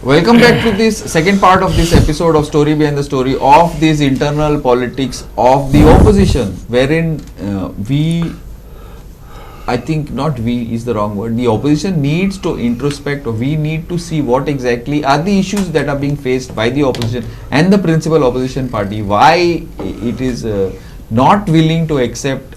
Welcome back to this second part of this episode of Story Behind the Story of these internal politics of the opposition, wherein I think not we is the wrong word, the opposition needs to introspect, or we need to see what exactly are the issues that are being faced by the opposition and the principal opposition party, why it is not willing to accept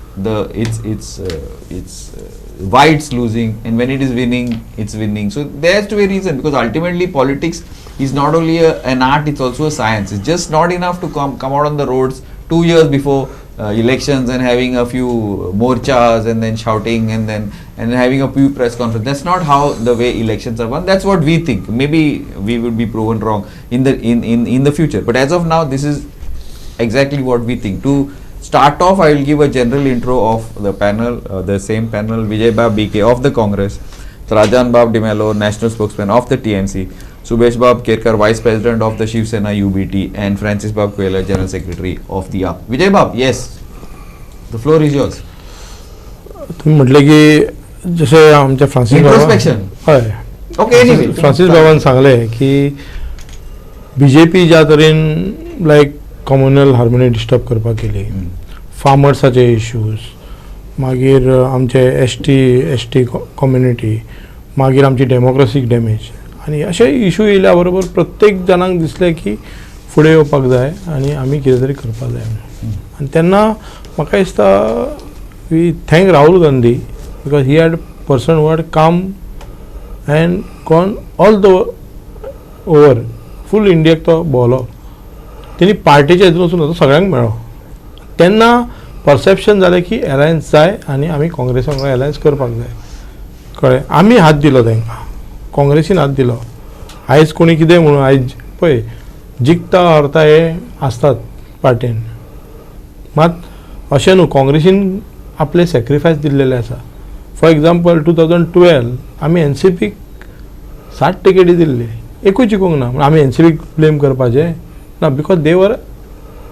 why it's losing, and when it is winning, it's winning. So there has to be a reason, because ultimately politics is not only an art, it's also a science. It's just not enough to come out on the roads 2 years before elections and having a few morchas and then shouting and having a few press conferences. That's not how the way elections are won. That's what we think. Maybe we will be proven wrong in the future. But as of now, this is exactly what we think. To start off, I will give a general intro of the panel, the same panel: Vijay Bab BK of the Congress, Rajan Bab Dimelo, National Spokesman of the TMC, Subhesh Bab Kerkar, Vice President of the Shiv Sena UBT, and Francis Bab Kwela, General Secretary of the AAP. Vijay Bab, yes, the floor is yours. तुम्ही म्हटले की जसे आमच्या Francis introspection हय okay anyway Francis बाबान सांगले की BJP ज्या तरेन लायक कम्युनल हार्मोनी डिस्टर्ब करपाक केली, फार्मर्साचे इश्यूज, मागीर आमचे एस टी कम्युनिटी, मागीर आमची डेमोक्रेसीक डॅमेज, आनी अशे इशू येयल्या बरोबर प्रत्येक जाणांक दिसलें की फुडें येवपाक जाय आनी आमी कितें तरी करपाक जाय म्हणून. आनी तेन्ना म्हाका दिसता we thank Rahul Gandhi, because he had person who had come and gone all the over full इंडियाक तो भोंवलो. तेणी पार्टीच्या हितून वचून सगळ्यांक मेळ्ळो. तेन्ना परसेप्शन जालें की एलायन्स जाय आनी आमी काँग्रेसा वांगडा एलायन्स करपाक जाय. कळ्ळें? आमी हात दिलो तांकां, काँग्रेसीन हात दिलो. आयज कोणी कितें म्हणून आयज पळय जिखता हरता हे आसतात पार्टीन, मात अशें न्हू, काँग्रेसीन आपले सॅक्रिफायस दिल्लेले आसा. फॉर एग्जाम्पल 2012 आमी एनसीपीक 60 टिकेटी दिल्ली, एकूय जिखूंक ना. आमी एनसीपीक ब्लेम करपाचें ना, because they were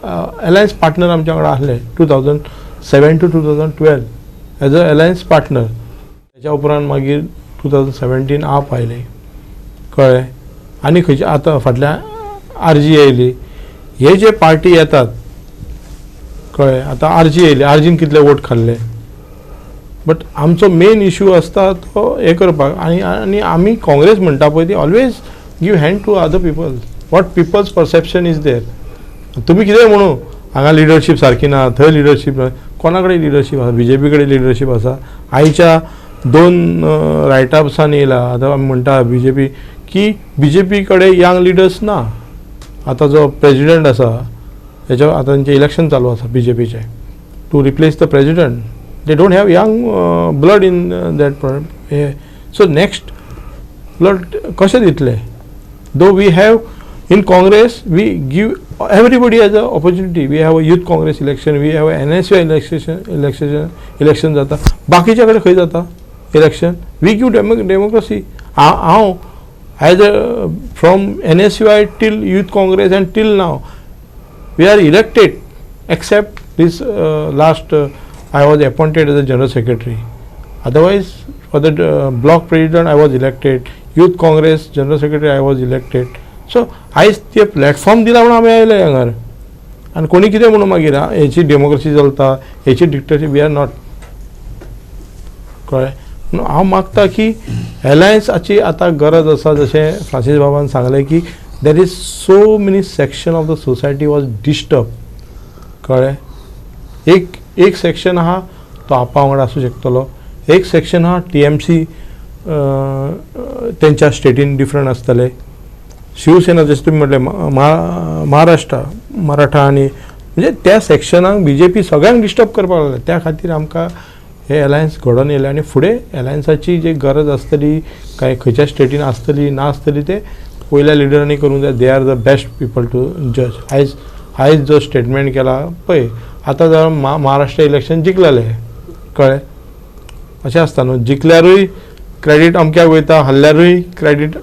alliance partner आमच्या वांगडा आसले 2007 to 2012 as a alliance partner. त्याच्या उपरांत मागीर 2017 आप आयले. कळ्ळें? आनी खंयचे आतां फाटल्यान आरजी येयली. हे जे पार्टी येतात, कळ्ळें, आतां आरजी येयली, आरजीन कितले वोट खाल्ले. बट आमचो मेन इशू आसता तो हे करपाक, आनी आमी काँग्रेस म्हणटा पळय ती always give hand to other people. What people's perception is there. तुमी कितें म्हणू हांगा लिडरशीप सारकी ना, थंय लिडरशीप ना. कोणा कडेन लिडरशीप आसा? बीजेपी कडेन लिडरशीप आसा. आयच्या 2 रायटअप्सान येयला. आतां आमी म्हणटा बीजेपी की बीजेपी कडेन यंग लिडर्स ना. आतां जो प्रेजिडंट आसा हेच्या आतां तांचें इलेक्शन चालू आसा बीजेपीचें to replace the president. They don't have young blood in that. So next blood कशें दितले? Do we have in Congress, we give everybody as an opportunity. We have a youth Congress election, we have a NSY election जाता. बाकीच्या कडेन खंय जाता election? We give democracy. हांव as from NSY till youth Congress and till now we are elected, except this last I was appointed as a general secretary. Otherwise for the bloc president I was elected, youth Congress general secretary I was elected. सो आयज ते platform दिला म्हणून आमी आयले हांगार. आनी कोणी कितें म्हणून मागीर हेची डेमोक्रेसी चलता, हेची डिक्टेटरशीप, वी आर नॉट. कळ्ळें? म्हणून हांव मागता की एलायन्साची आतां गरज आसा. जशें फ्रान्सीस बाबान सांगलें की there is so many section of the society was disturb. कळ्ळें? एक सेक्शन आहा तो आपा वांगडा आसूं शकतलो, एक सेक्शन आहा TMC तेंच्या स्टेटीन डिफरंट आसतले. शिवसेना जशें तुमी म्हटलें महाराष्ट्र मराठा आनी म्हणजे त्या सेक्शनाक बीजेपी सगळ्यांक डिस्टर्ब करपाक लागले. त्या खातीर आमकां हे एलायन्स घडोवन येयलें. आनी फुडें एलायन्साची जी गरज आसतली, काय खंयच्या स्टेटीन आसतली ना आसतली, ते पयल्या लिडरांनी करूंक जाय. They are the best people to जज. आयज जो स्टेटमेंट केला पळय, आतां जर महाराष्ट्र इलेक्शन जिखलेले, कळ्ळें, अशें आसता न्हू. जिखल्यारूय क्रेडीट अमक्याक वयता, हरल्यारूय क्रेडीट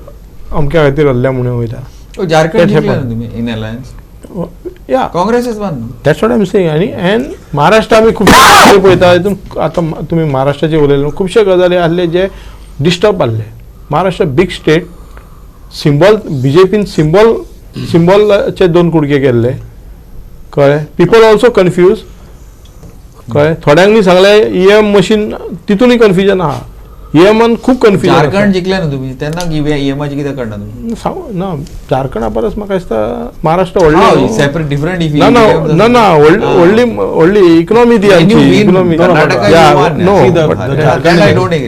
अमक्या खातीर हरल्या म्हणून वयता. झारखंड जिखले ना तुमी इन अलायन्स? या Congress is one. That's what I am saying. आनी एंड महाराष्ट्र आमी खुबशे पळयता. हितून आतां तुमी महाराष्ट्राचे उलयले, खुबशे गजाली आसले जे डिस्टर्ब आसले. महाराष्ट्र बीग स्टेट, सिंबॉल बीजेपीन सिंबॉलचे 2 कुडके केल्ले कळ्ळें. पीपल ऑल्सो कन्फ्यूज कळ्ळें. थोड्यांनी सांगले EM मशीन तितूनय कन्फ्युजन आहा. EMन खूब कन्फ्युजन. झारखंड जिंकले ना तुम्ही तेन्ना EMची कित्याक काडना तुम्ही? ना झारखंडा परस म्हाका दिसता महाराष्ट्र व्हडली सेपरेट डिफरंट ना व्हडली इकॉनॉमी ती आमची economy.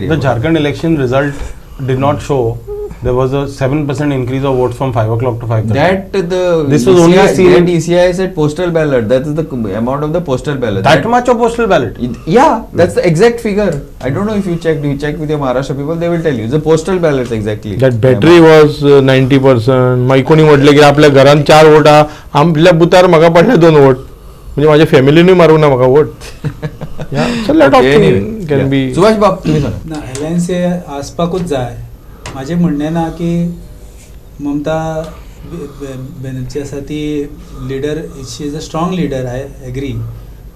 The Jharkhand election result did not show there was a 7% increase of votes from 5 o'clock to 5:30. This was only seen. ECI said postal ballot. That is the amount of the postal ballot. That much of postal ballot? Yeah, that's the exact figure. I don't know if you checked. You check with your Maharashtra people, they will tell you. The postal ballots exactly. That battery was 90%. मागीर कोणी म्हटलें की आपल्या घरान 4 vote आहा, आपल्या बुतार म्हाका पडले 2 वोट, म्हणजे माझ्या फॅमिलीनूय मारूंक ना म्हाका वोट. Can be. सुभाष बाब तुम्ही सांगा. ना अलायन्स हे आसपाकूच जाय. माझे म्हणणें ना की ममता बॅनर्जी आसा ती leader, she is a strong leader, I agree.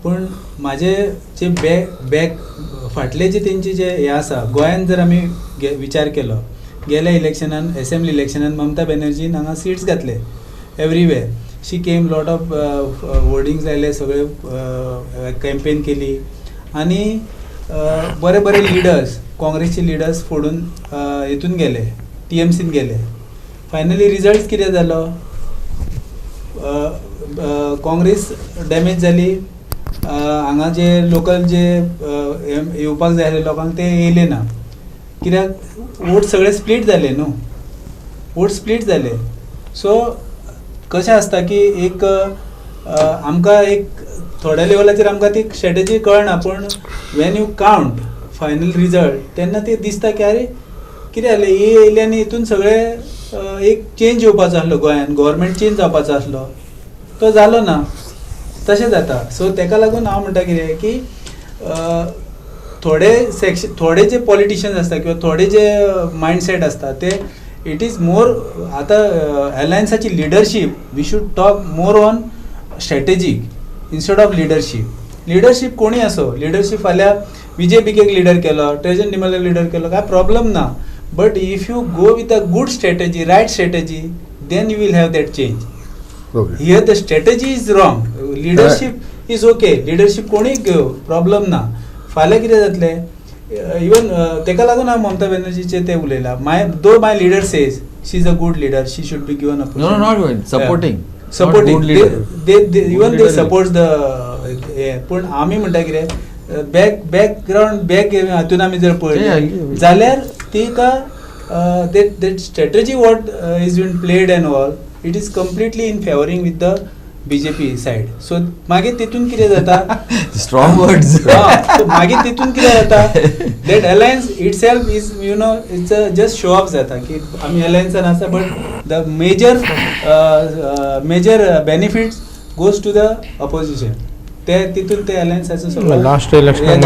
पूण माझे जे बॅक फाटले जे तेंचे जे हे आसा गोंयान, जर आमी विचार केलो गेल्या इलेक्शनान, असेंब्ली इलेक्शनान ममता बॅनर्जीन हांगा सीट्स घातले everywhere. She came lot of wordings लायले, सगळे कॅम्पेन केली आनी बरे बरे लिडर्स, काँग्रेसचे लिडर्स फोडून हितून गेले, TMCन गेले. फायनली रिजल्ट कितें जालो? काँग्रेस डॅमेज जाली. हांगा जे लोकल जे येवपाक जाय आसले लोकांक ते येयले ना. कित्याक वोट सगळे स्प्लीट जाले न्हू, वोट स्प्लीट जाले. सो कशें आसता की एक आमकां एक थोड्या लेवलाचेर आमकां ती स्ट्रॅटेजी कळना, पूण when you count final result तेन्ना ते दिसता की अरे कितें जालें, हे येयले आनी हितून सगळे एक चेंज येवपाचो आसलो गोंयान, गव्हर्मेंट चेंज जावपाचो आसलो, तो जालो ना. तशें जाता. सो तेका लागून हांव म्हणटा कितें की थोडे जे पॉलिटिशियन्स आसता किंवा थोडे जे मायंडसेट आसता ते इट इज मोर, आतां अलायन्साची leadership we should talk more on strategic instead of leadership कोणी असो. लिडरशीप फाल्यां BJPक एक लिडर केलो, ट्रेजन डिमलक लिडर केलो, काय प्रॉब्लेम ना. But if you go with a good strategy, right strategy, then you will have that change. Here the strategy is wrong, leadership is okay, leadership कोणी घेव, प्रॉब्लेम ना. फाल्यां कितें जातलें, इवन तेका लागून हांव ममता बॅनर्जीचे ते उलयला. My leader says she is a good leader, she should be given a No, not good. Supporting. Even they support the. पूण आमी म्हणटा कितें, बॅकग्राउंड हातून आमी जर पळयलें जाल्यार तिका that strategy what is been played and all, it is completely in favouring with the BJP side. So मागीर तितून कितें जाता, स्ट्रॉंग वर्ड्स. मागीर तितून कितें जाता, that alliance itself is you know it's just show off जाता की आमी अलायन्सान आसा, but the major benefits goes to the opposition. ते तितून ते अलायन्साचो सगळो लास्ट इलेक्शनान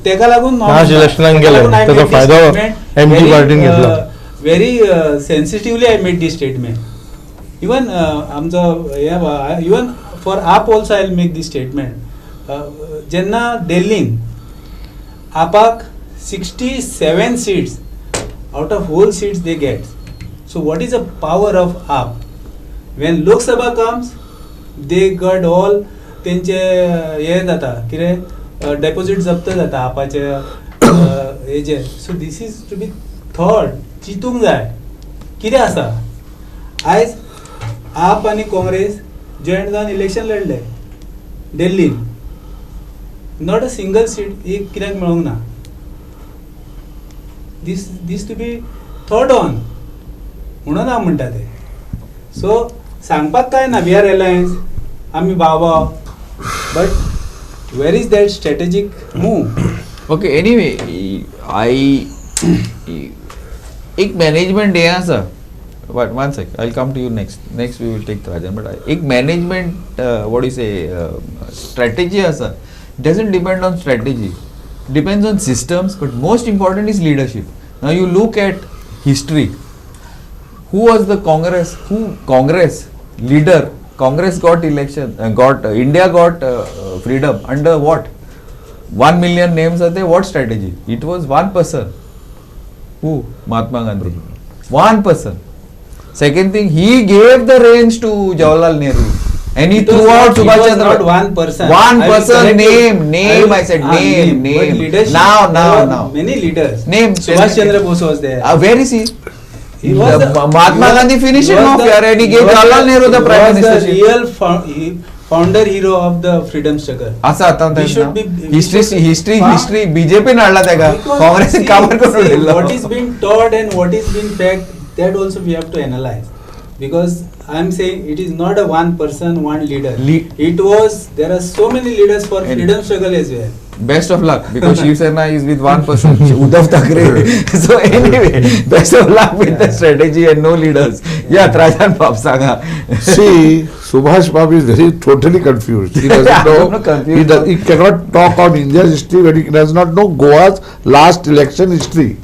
तेका लागून लास्ट इलेक्शनान गेले, त्याचा फायदा MG पार्टीन घेतला. Very sensitively I made this statement. Even आमचो even for AAP also I will make this statement. जेन्ना दिल्लीन आपाक 67 seats out of whole seats they get. So what is the power of AAP? When Lok Sabha comes they got all तेंचे हे जाता कितें deposit जप्त जाता आपाचे हेजे. So this is to be thought, चिंतूंक जाय कितें आसा. आयज आप आनी काँग्रेस जॉयंट जावन इलेक्शन लढले दिल्लीन, नॉट अ सिंगल सीट एक कित्याक मेळोंक ना. This to be thought on म्हणून हांव म्हणटा ते. सो सांगपाक काय ना, वी आर अलायन्स, आमी भाव, but where is that strategic move? Okay, anyway एक मॅनेजमेंट हे आसा. But one sec, I'll come to you next. Next we will take Rajan. But एक management, what do you say, strategy asa. Doesn't depend on strategy. Depends on systems. But most important is leadership. Now you look at history. Who was the Congress? Congress leader? Congress got election. India got freedom under what? 1 million names are there. What strategy? It was one person. Who? Mahatma Gandhi. One person. Second thing, he gave the reins to Jawaharlal Nehru. And he It was threw out not- it Subhash was Chandra. not one person. One I will person, correct you. name, I said But name. leadership, Now. there were many leaders. Name. Subhash Chandra Bose was there. Where is he? He was the- Mahatma he was- Gandhi finished he him was off the- here and he he gave was Jawaharlal Nehru the he prime was the ministership. real founder hero of the freedom struggle. असं आता We should be- we should- history BJP नडला त्याका Because Congress see- कामार see, करून दिलं. what is being taught and what is being fact, that also we have to analyze. Because I am saying it is not a one person, one leader. There are so many leaders for And- freedom struggle as well. Best of luck because Shiv Sena is with one person, Uddhav Thackeray. So anyway, best of luck with the strategy and no leaders. Yeah, Trajan Pap Sanga. See, Subhash Babu is totally confused. He doesn't I'm know. not confused. He cannot talk on India's history when he does not know Goa's last election history.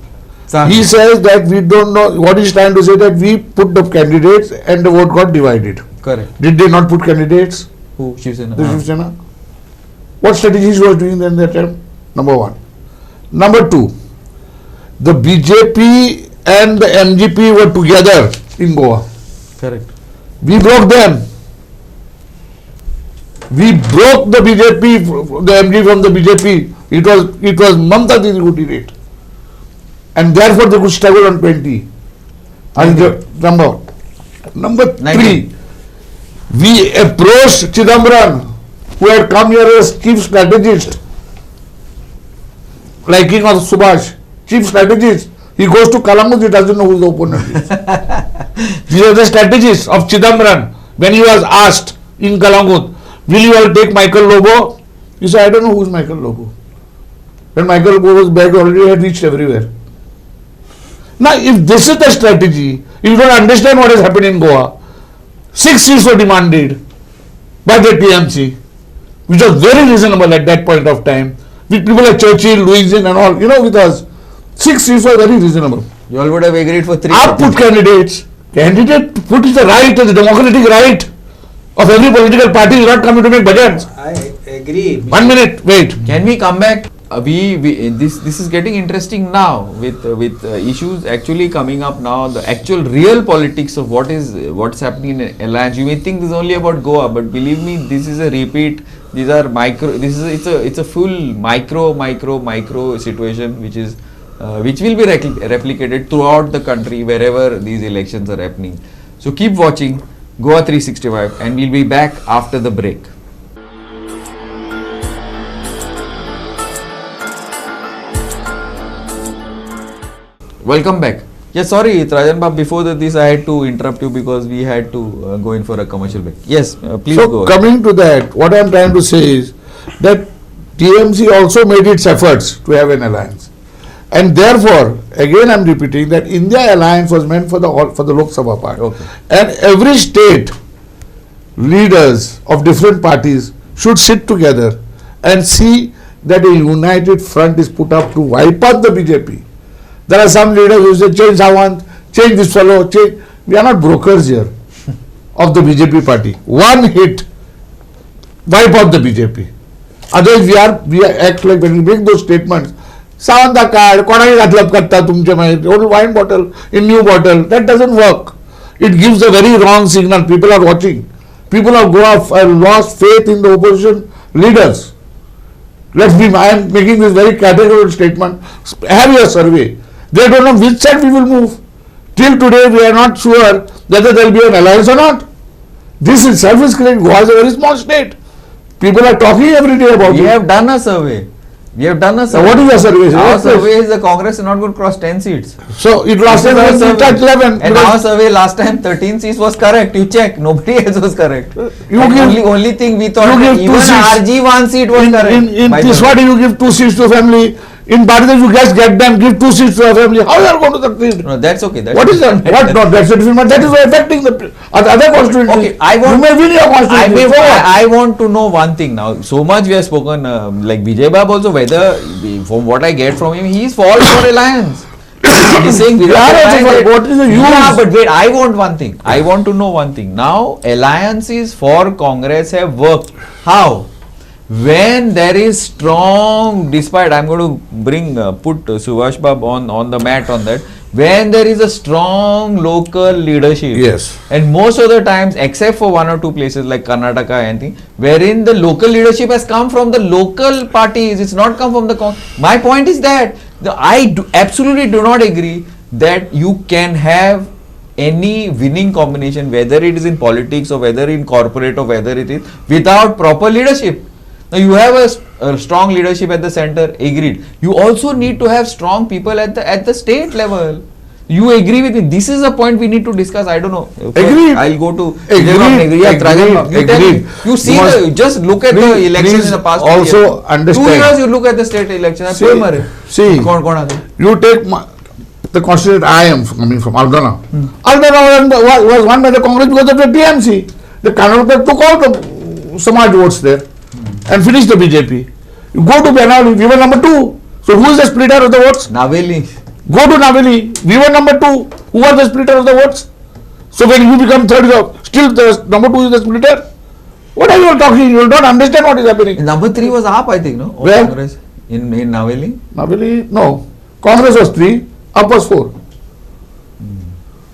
He says that we don't know. What he's trying to say that we put the candidates and the vote got divided. Correct. Did they not put candidates? Who? Shiv Sena. The Shiv Sena? What strategies was doing then that time? Number one. Number two, the BJP and the MGP were together in Goa. Correct. We broke them. We broke the BJP, the MG from the BJP. It was Mamta Didi who did it. And therefore they could struggle on 20. And number 3, we approached Chidambaram, who had come here as chief strategist, like King of Subhash, chief strategist. He goes to Kalamut, he doesn't know who the opponent is. These are the strategists of Chidambaram. When he was asked in Kalamut, will you all take Michael Lobo? He said, I don't know who is Michael Lobo. When Michael Lobo was back, already had reached everywhere. Now, if this is the strategy, if you don't understand what has happened in Goa, 6 seats were demanded by the TMC, which was very reasonable at that point of time. With people like Churchill, Louisin and all, with us, 6 seats were very reasonable. You all would have agreed for 3. I put candidates. Candidate put is the right, the democratic right of every political party is not coming to make budgets. I agree. 1 minute, wait. Can we come back? This is getting interesting now with issues actually coming up now. The actual real politics of what's happening in alliance. You may think this is only about Goa, but believe me, this is a repeat. These are micro. It's a full micro situation which will be replicated throughout the country wherever these elections are happening. So keep watching GOA365, and we'll be back after the break. Welcome back. Yeah, sorry, Trajan Bab, before this I had to interrupt you because we had to go in for a commercial break. Yes, please So go ahead. coming to that, what I am trying to say is that TMC also made its efforts to have an alliance. And therefore, again I am repeating that India alliance was meant for the Lok Sabha part. Okay. And every state leaders of different parties should sit together and see that a united front is put up to wipe out the BJP. There are some leaders who say, change Sawant, change this fellow, change. We are not brokers here of the BJP party. One hit, wipe out the BJP. Otherwise, we act like when we make those statements, Sawanta card, कोणाही घातलं करता तुमच्या old wine bottle in new bottle. That doesn't work. It gives a very wrong signal. People are watching. People have lost faith in the opposition leaders. I am making this very categorical statement. Have your survey. They don't know which side we will move. Till today, we are not sure whether there will be an alliance or not. This itself is great. Goa is a very small state. People are talking every day about it. We have done a survey. So what is your survey? Our survey is the Congress is not going to cross 10 seats. So it last time This is our we touched survey. 11. And our survey last time 13 seats was correct. You check. Nobody else was correct. Only thing we thought you give even 2 seats. RG 1 seat was correct. In by the Tiswadi way. you give 2 seats to a family. In Bharat you just get them, give 2 seats to a family. How you are going to succeed? No, that's okay. That's What is that? What not? That's a different matter. That is affecting the other constituencies. Okay, you may win your constituency. I want to know one thing now. So much we have spoken, like Vijay Bab also, whether from what I get from him, he is for alliance. He's saying we what is the use? Yeah, but wait, I want one thing. I want to know one thing. Now, alliances for Congress have worked. How? When there is strong, despite I'm going to put Subhash Bab on the mat on that. when there is a strong local leadership. Yes. And most of the times, except for one or two places like Karnataka and thing, wherein the local leadership has come from the local parties, it's not come from the My point is that absolutely do not agree that you can have any winning combination, whether it is in politics or whether in corporate or whether it is without proper leadership. Now you have a strong leadership at the center, agreed. You also need to have strong people at the state level. You agree with me? This is a point we need to discuss. I don't know. Agreed. I'll go to Agreed. Agreed. You see, just look at the elections in the past. Also understand. 2 years you look at the state elections. See, you take the constituent I am coming from, Aldana. Aldana was won by the Congress because of the TMC. The Karnataka took all the Samaj votes there and finished the BJP. You go to Benali, we were number 2. So who is the splitter of the votes? Naveli. Go to Naveli, we were number 2. Who was the splitter of the votes? So when you become third, still the number 2 is the splitter? What are you talking? You will not understand what is happening. Number 3 was AAP, I think, no? Where? Congress. In Naveli? Naveli, no. Congress was 3, AAP was 4.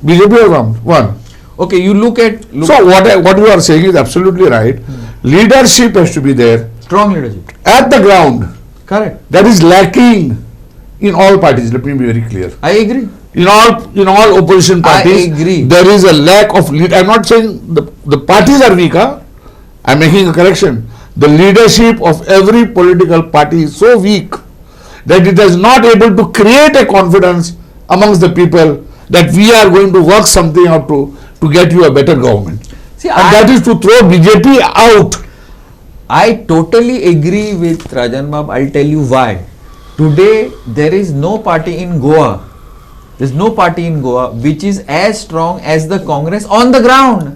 BJP was 1. Okay, you look at... So what you are saying is absolutely right. Leadership has to be there. Strong leadership. At the ground. Correct. That is lacking in all parties. Let me be very clear. I agree. In all opposition parties, I agree. There is a lack of lead. I am not saying the parties are weak. I am making a correction. The leadership of every political party is so weak that it is not able to create a confidence amongst the people that we are going to work something out to get you a better government. See, and that is to throw BJP out. I totally agree with Rajan Bab. I'll tell you why. Today, there is no party in Goa. There's no party in Goa which is as strong as the Congress on the ground.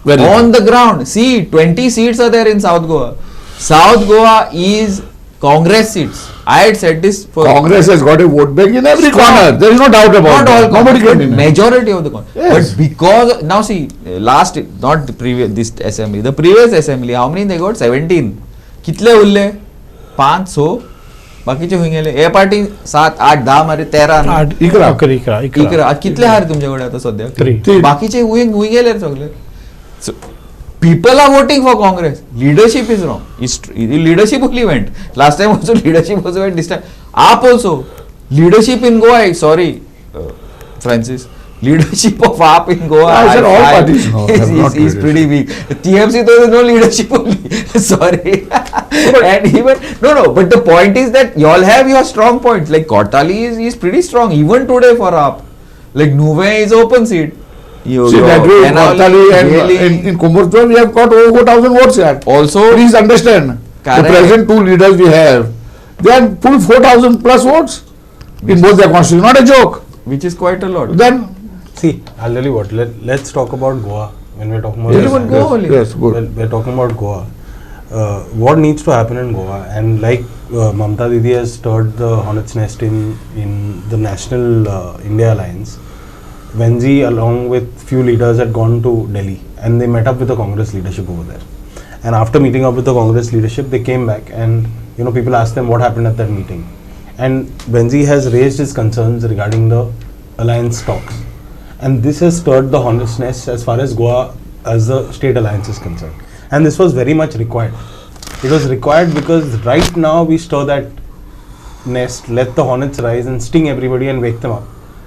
On the ground. See, 20 seats are there in South Goa. South Goa is Congress seats. I had said this for... Congress has got a vote bank in every corner. There is no doubt about it. Nobody can deny. Majority of the corner. Yes. But because... Now see, not the previous, this assembly. The previous assembly, how many they got? 17. कितले उरले? 500. बाकीचे होऊन गेले. ए party 7, 8, 10 मारे 13. 11. कितले हार तुमच्याकडे आता सध्या? 3. बाकीचे होऊन गेले सगळे. So, people are voting for Congress. Leadership is wrong. Leadership only went. Last time also leadership also went. This time AAP also. Leadership in Goa, sorry, Francis. Leadership of AAP in Goa I said all parties is pretty weak. TMC there is no leadership only. Sorry. And even but the point is that you all have your strong points. Like Kortali is pretty strong even today for AAP. Like Nuve is open seat. See that way, Kortali and in Kumurtwa we have got over 4,000 votes here. Also, please understand, correct. The present 2 leaders we have, they have full 4,000 plus votes in both their constituencies. Not a joke. Which is quite a lot. Then, see, I'll tell you what, let's talk about Goa. When we're talking about yes, good. We're talking about Goa. What needs to happen in Goa, and like Mamta Didi has stirred the hornet's nest in the National India Alliance. Venzi along with few leaders had gone to Delhi and they met up with the Congress leadership over there. And after meeting up with the Congress leadership, they came back and people asked them what happened at that meeting. And Venzi has raised his concerns regarding the alliance talks. And this has stirred the hornet's nest as far as Goa as the state alliance is concerned. And this was very much required. It was required because right now we stir that nest, let the hornets rise and sting everybody and wake them up.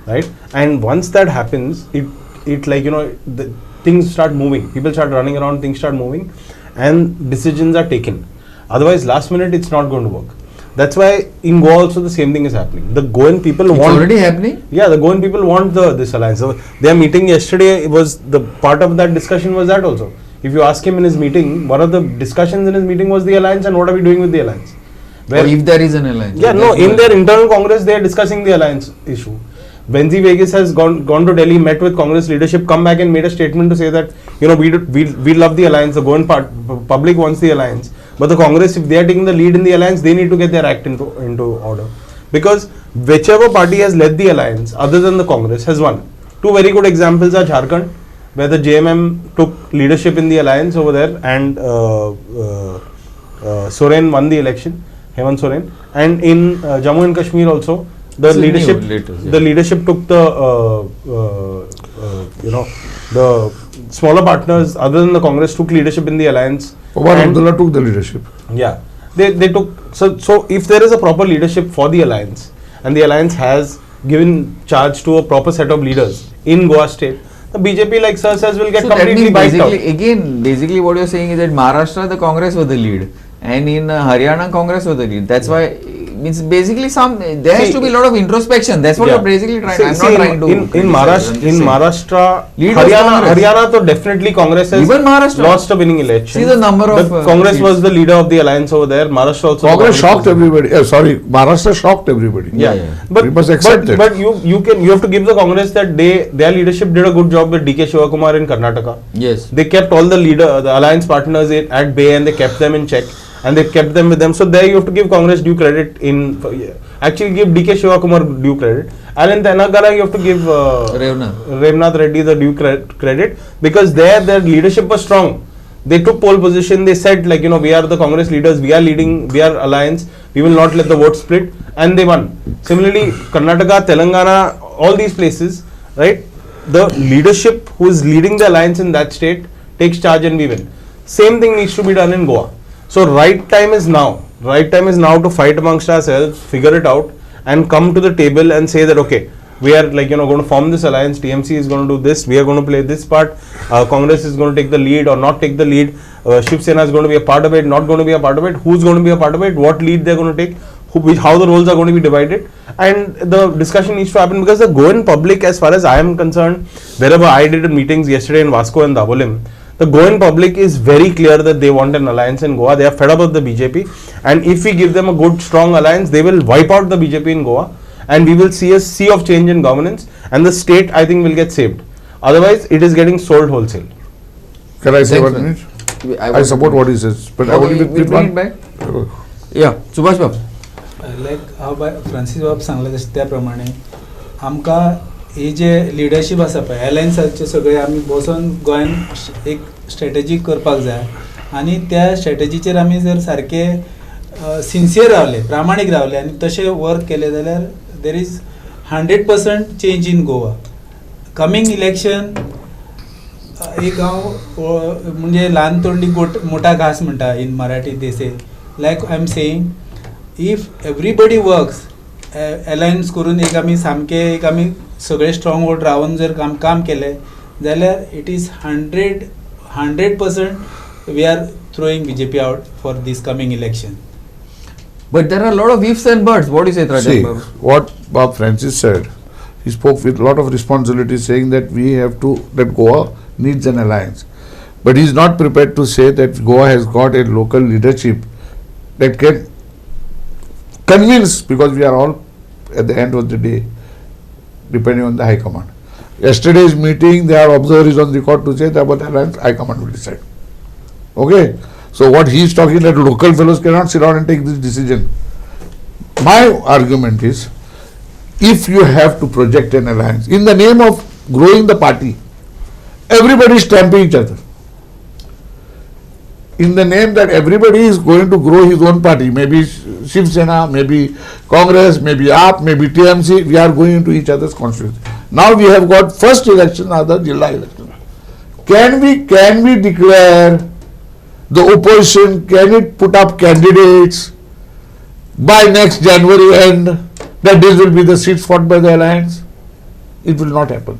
Right, and once that happens, it like the things start moving. People start running around, things start moving, and decisions are taken. Otherwise, last minute, it's not going to work. That's why in Goa also the same thing is happening. The Goan people want. It's already happening. Yeah, the Goan people want this alliance. So their meeting yesterday was the part of that discussion was that also. If you ask him in his meeting, one of the discussions in his meeting was the alliance and what are we doing with the alliance. Where if there is an alliance. Yeah, no. In their internal Congress, they are discussing the alliance issue. Venzi Vegas has gone to Delhi, met with Congress leadership, come back and made a statement to say that we love the alliance. The Goan public wants the alliance, but the Congress, if they are taking the lead in the alliance, they need to get their act into order, because whichever party has led the alliance, other than the Congress, has won. 2 very good examples are Jharkhand, where the JMM took leadership in the alliance over there, and Soren won the election, Hemant Soren, and in Jammu and Kashmir also. the It's a new leadership, latest, yeah. the leadership took the the smaller partners other than the Congress took leadership in the alliance. Omar And- Abdullah took the leadership. Yeah, they took so if there is a proper leadership for the alliance and the alliance has given charge to a proper set of leaders in Goa state, the BJP like Sir says will get So that completely means wiped out. basically what you're saying is that Maharashtra the Congress was the lead, and in Haryana Congress was the lead. That's why means basically there has See, to be a lot of introspection. That's what Yeah. you're basically trying. See- I'm see, not trying to. in criticize, Maharashtra, I'm just in saying. Maharashtra, Lead was Congress. Haryana, so definitely Congress has Even Maharashtra. lost a winning election. See the number of, Congress seats. was the leader of the alliance over there. Maharashtra also. Congress shocked was- everybody. Maharashtra shocked everybody. Yeah, Yeah. But, We must accept but, it. but you have to give the Congress that their leadership did a good job with DK Shivakumar in Karnataka. Yes. They kept all the alliance partners at bay and they kept them in check and they kept them with them. So there you have to give Congress due credit actually give DK Shivakumar due credit. And in Telangana you have to give Revnath Reddy the due credit because their leadership was strong. They took pole position. They said we are the Congress leaders. We are leading. We are alliance. We will not let the vote split, and they won. Similarly, Karnataka, Telangana, all these places, right? The leadership who is leading the alliance in that state takes charge, and we win. Same thing needs to be done in Goa. So right time is now. Right time is now to fight amongst ourselves, figure it out, and come to the table and say that okay, we are going to form this alliance. TMC is going to do this. We are going to play this part. Congress is going to take the lead or not take the lead. Shiv Sena is going to be a part of it, not going to be a part of it. Who's going to be a part of it? What lead they are going to take? How the roles are going to be divided? And the discussion needs to happen because the Goan public, as far as I am concerned, wherever I did meetings yesterday in Vasco and Dabolim, the Goan public is very clear that they want an alliance in Goa. They are fed up with the BJP, and if we give them a good, strong alliance, they will wipe out the BJP in Goa. And we will see a sea of change in governance, and the state, I think, will get saved. Otherwise, it is getting sold wholesale. Can I say Thanks, 1 man. minute? I support what he says, but I only Okay, with we'll bring it one. back. Yeah, Subhash Babu. लायक हांव Francis बाब सांगले तशें त्या प्रमाणे आमकां ही जे leadership आसा पळय एलायन्साचे सगळे आमी बसून गोंयान एक स्ट्रॅटेजी करपाक जाय आनी त्या स्ट्रॅटेजीचेर आमी जर सारके सिन्सियर रावले प्रामाणीक रावले आनी तशें वर्क केले जाल्यार there is 100% change in Goa. Coming election एक हांव म्हणजे ल्हान तोंडी मोठा घास म्हणटा इन Marathi they say like I am saying if everybody works alliance करून एक आमी सामके एक आमी सगळे स्ट्रॉंग होल्ड रावन जर काम केले जाल्यार it is 100% we are throwing BJP out for this coming election. But there are a lot of ifs and buts. What do you say, Rajan See, Babu? what Bob Francis said, he spoke with a lot of responsibility, saying that that Goa needs an alliance. But he is not prepared to say that Goa has got a local leadership that can convince, because we are all, at the end of the day, depending on the High Command. Yesterday's meeting, there are observers on record to say that about the alliance, High Command will decide. Okay? So what he is talking, that local fellows cannot sit down and take this decision. My argument is, if you have to project an alliance, in the name of growing the party, everybody is stamping each other. In the name that everybody is going to grow his own party, maybe Shiv Sena, maybe Congress, maybe AAP, maybe TMC, we are going into each other's constituency. Now we have got first election, other Jilla election. Can we declare the opposition, can it put up candidates by next January end that this will be the seats fought by the alliance? It will not happen,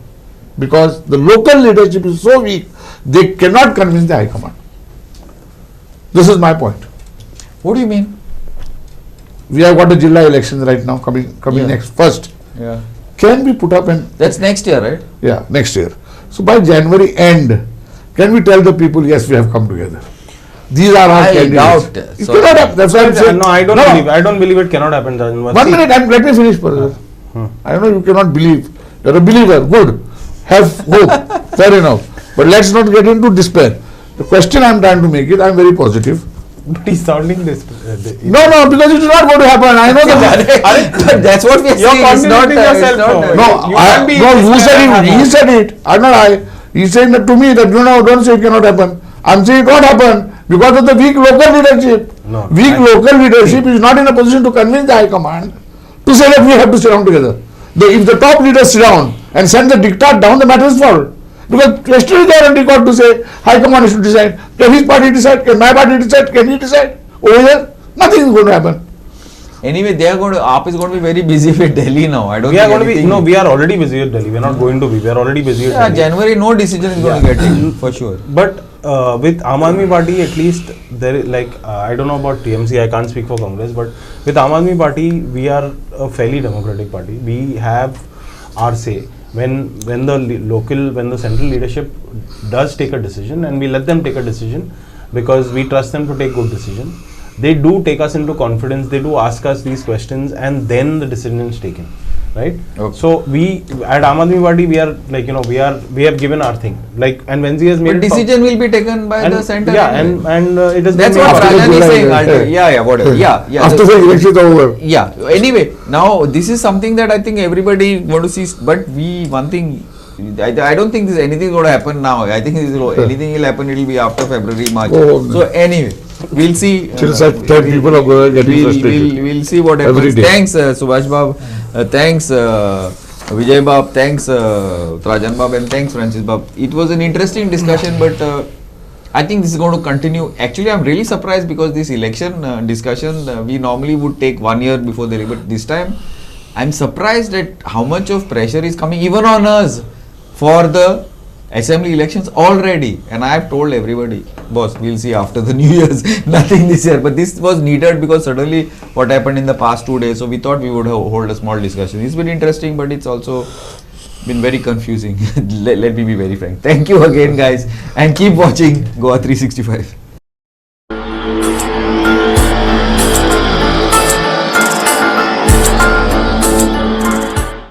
because the local leadership is so weak, they cannot convince the High Command. This is my point. What do you mean? We have got a Jilla elections right now coming Yeah. next first. Yeah. Can we put up That's next year, right? yeah, next year. So by January end, can we tell the people, yes, we have come together? These are our I candidates. doubt. It Sorry. cannot happen. That's why I'm saying. No, I don't believe it cannot happen, Rajan. 1 minute, let me finish, brother. I know you cannot believe. You're a believer. Good. Have hope. Fair enough. But let's not get into despair. The question I'm trying to make is, I'm very positive. But he's sounding this. No, because it is not going to happen. I know that. But that's what we are You're saying. It's not, contradicting yourself now. No, You can't be who said it? He said it. I'm not I. He's saying that to me that no, don't say it cannot happen. I'm saying it won't happen because of the weak local leadership. No, Weak local leadership is not in a position to convince the High Command to say that we have to sit down together. If the top leaders sit down and send the diktat down, the matter is solved. Because yesterday they are on record to say High Command should decide. Can his party decide? Can my party decide? Can he decide? Over here, nothing is going to happen. Anyway, they are going to, AAP is going to be very busy with Delhi now. I don't We think are going to be, anything- no, we are already busy with Delhi. We are not going to be. We are already busy with Yeah, Delhi. January, no decision is going to get taken, for sure. But with Aam Aadmi Party, at least there is I don't know about TMC. I can't speak for Congress, but with Aam Aadmi Party, we are a fairly democratic party. We have our say. When the central leadership does take a decision, and we let them take a decision because we trust them to take good decision. They do take us into confidence. They do ask us these questions, and then the decision is taken, right? Okay. So we at Aam Aadmi Party, we are we have given our thing. And when has made But decision will be taken by and, the center. yeah, anyway. and it has That's been what made After the Rajan is July saying. election. Yeah, whatever. Yeah. After the elections are over. Yeah. Anyway, now this is something that I think everybody want to see. But one thing, I don't think anything going to happen now. I think anything will happen. It will be after February, March. Oh, So anyway, we'll see. Till such time people are getting frustrated. We'll see what Every happens. day. Thanks, Subhash Bab. Thanks, Vijay Bab. Thanks, Rajan Bab. And thanks, Francis Bab. It was an interesting discussion, but I think this is going to continue. Actually, I'm really surprised because this election discussion, we normally would take 1 year before the election. But this time, I'm surprised at how much of pressure is coming even on us for the assembly elections already. And I have told everybody, boss, we'll see after the New Year's, nothing this year. But this was needed because suddenly what happened in the past 2 days. So we thought we would hold a small discussion. It's been interesting, but it's also been very confusing. Let me be very frank. Thank you again, guys, and keep watching GOA365.